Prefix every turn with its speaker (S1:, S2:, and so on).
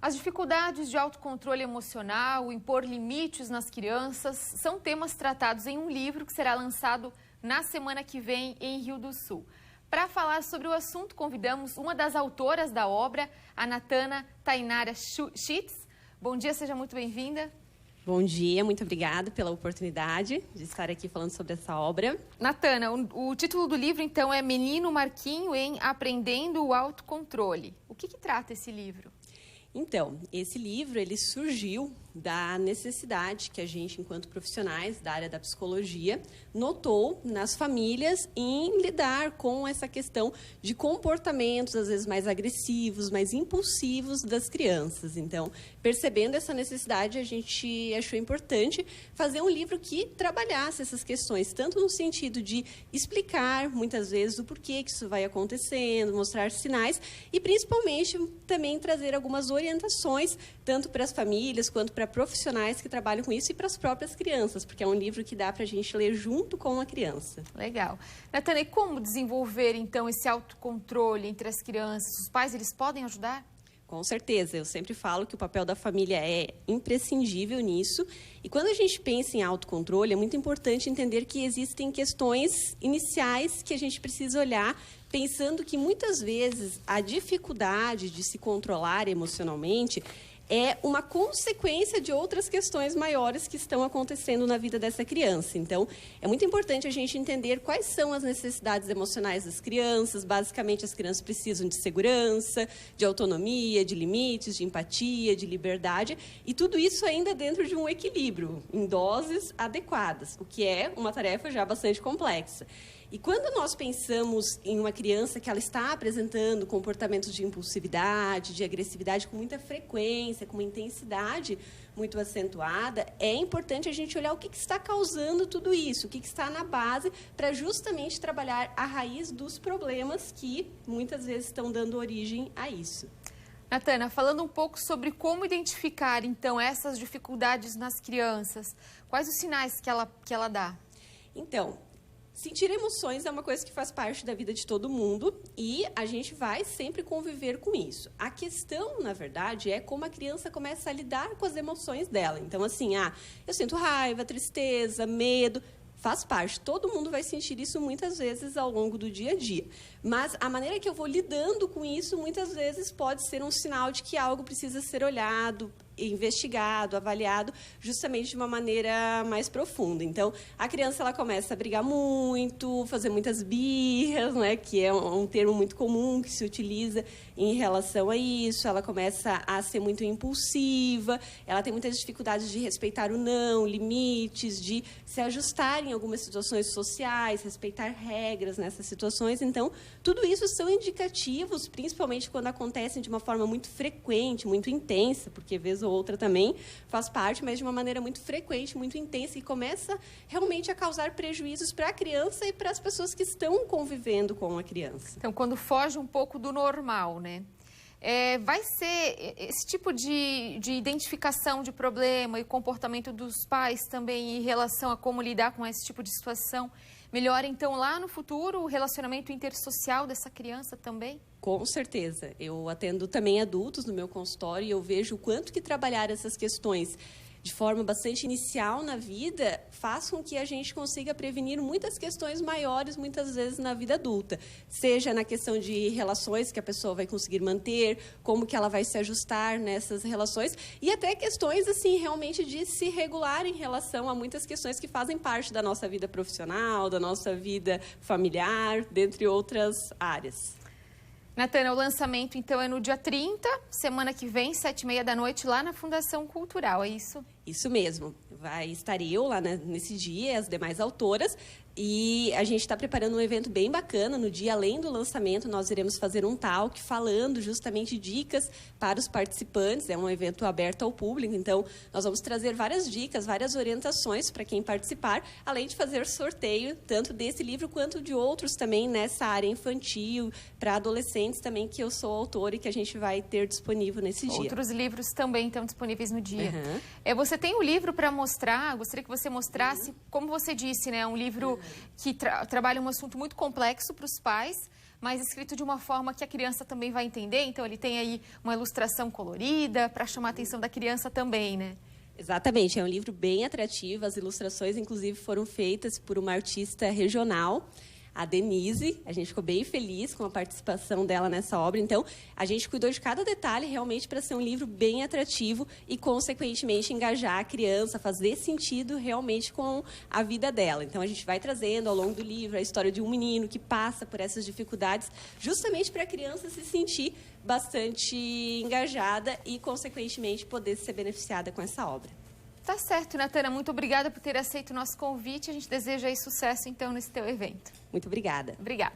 S1: As dificuldades de autocontrole emocional, o impor limites nas crianças, são temas tratados em um livro que será lançado na semana que vem em Rio do Sul. Para falar sobre o assunto, convidamos uma das autoras da obra, a Natana Tainara Schitz. Bom dia, seja muito bem-vinda.
S2: Bom dia, muito obrigada pela oportunidade de estar aqui falando sobre essa obra.
S1: Natana, o título do livro, então, é Menino Marquinho em Aprendendo o Autocontrole. O que trata esse livro?
S2: Então, esse livro ele surgiu da necessidade que a gente, enquanto profissionais da área da psicologia, notou nas famílias em lidar com essa questão de comportamentos, às vezes, mais agressivos, mais impulsivos das crianças. Então, percebendo essa necessidade, a gente achou importante fazer um livro que trabalhasse essas questões, tanto no sentido de explicar, muitas vezes, o porquê que isso vai acontecendo, mostrar sinais e, principalmente, também trazer algumas orientações, tanto para as famílias quanto para profissionais que trabalham com isso e para as próprias crianças, porque é um livro que dá para a gente ler junto com a criança.
S1: Legal. Natana, e como desenvolver, então, esse autocontrole entre as crianças? Os pais, eles podem ajudar?
S2: Com certeza, eu sempre falo que o papel da família é imprescindível nisso. E quando a gente pensa em autocontrole, é muito importante entender que existem questões iniciais que a gente precisa olhar, pensando que muitas vezes a dificuldade de se controlar emocionalmente é uma consequência de outras questões maiores que estão acontecendo na vida dessa criança. Então, é muito importante a gente entender quais são as necessidades emocionais das crianças. Basicamente, as crianças precisam de segurança, de autonomia, de limites, de empatia, de liberdade, e tudo isso ainda dentro de um equilíbrio, em doses adequadas, o que é uma tarefa já bastante complexa. E quando nós pensamos em uma criança que ela está apresentando comportamentos de impulsividade, de agressividade com muita frequência, com uma intensidade muito acentuada, é importante a gente olhar o que está causando tudo isso, o que está na base, para justamente trabalhar a raiz dos problemas que muitas vezes estão dando origem a isso.
S1: Natana, falando um pouco sobre como identificar, então, essas dificuldades nas crianças, quais os sinais que ela dá?
S2: Então, sentir emoções é uma coisa que faz parte da vida de todo mundo e a gente vai sempre conviver com isso. A questão, na verdade, é como a criança começa a lidar com as emoções dela. Então, assim, eu sinto raiva, tristeza, medo. Faz parte, todo mundo vai sentir isso muitas vezes ao longo do dia a dia. Mas a maneira que eu vou lidando com isso, muitas vezes pode ser um sinal de que algo precisa ser olhado, investigado, avaliado, justamente de uma maneira mais profunda. Então, a criança ela começa a brigar muito, fazer muitas birras, né, que é um termo muito comum que se utiliza em relação a isso. Ela começa a ser muito impulsiva, ela tem muitas dificuldades de respeitar o não, limites, de se ajustar em algumas situações sociais, respeitar regras nessas situações. Então, tudo isso são indicativos, principalmente quando acontecem de uma forma muito frequente, muito intensa, porque vez ou outra também faz parte, mas de uma maneira muito frequente, muito intensa, e começa realmente a causar prejuízos para a criança e para as pessoas que estão convivendo com a criança.
S1: Então, quando foge um pouco do normal, né? Vai ser esse tipo de identificação de problema e comportamento dos pais também em relação a como lidar com esse tipo de situação, melhora então lá no futuro o relacionamento intersocial dessa criança também?
S2: Com certeza. Eu atendo também adultos no meu consultório e eu vejo o quanto que trabalhar essas questões de forma bastante inicial na vida faz com que a gente consiga prevenir muitas questões maiores, muitas vezes, na vida adulta. Seja na questão de relações que a pessoa vai conseguir manter, como que ela vai se ajustar nessas relações, e até questões, assim, realmente de se regular em relação a muitas questões que fazem parte da nossa vida profissional, da nossa vida familiar, dentre outras áreas.
S1: Natana, o lançamento, então, é no dia 30, semana que vem, 7h30 da noite, lá na Fundação Cultural, é isso?
S2: Isso mesmo. Vai estar eu lá nesse dia, as demais autoras, e a gente está preparando um evento bem bacana. No dia, além do lançamento, nós iremos fazer um talk falando justamente dicas para os participantes. É um evento aberto ao público, então nós vamos trazer várias dicas, várias orientações para quem participar, além de fazer sorteio tanto desse livro quanto de outros também nessa área infantil, para adolescentes também, que eu sou autora e que a gente vai ter disponível nesse dia.
S1: Outros livros também estão disponíveis no dia.
S2: Uhum.
S1: Você tem um livro para mostrar, gostaria que você mostrasse, como você disse, né, um livro que trabalha um assunto muito complexo para os pais, mas escrito de uma forma que a criança também vai entender. Então, ele tem aí uma ilustração colorida para chamar a atenção da criança também, né?
S2: Exatamente, é um livro bem atrativo. As ilustrações, inclusive, foram feitas por uma artista regional, a Denise. A gente ficou bem feliz com a participação dela nessa obra. Então, a gente cuidou de cada detalhe realmente para ser um livro bem atrativo e, consequentemente, engajar a criança, fazer sentido realmente com a vida dela. Então, a gente vai trazendo ao longo do livro a história de um menino que passa por essas dificuldades, justamente para a criança se sentir bastante engajada e, consequentemente, poder ser beneficiada com essa obra.
S1: Tá certo, Natana. Muito obrigada por ter aceito o nosso convite. A gente deseja aí sucesso, então, nesse teu evento.
S2: Muito obrigada.
S1: Obrigada.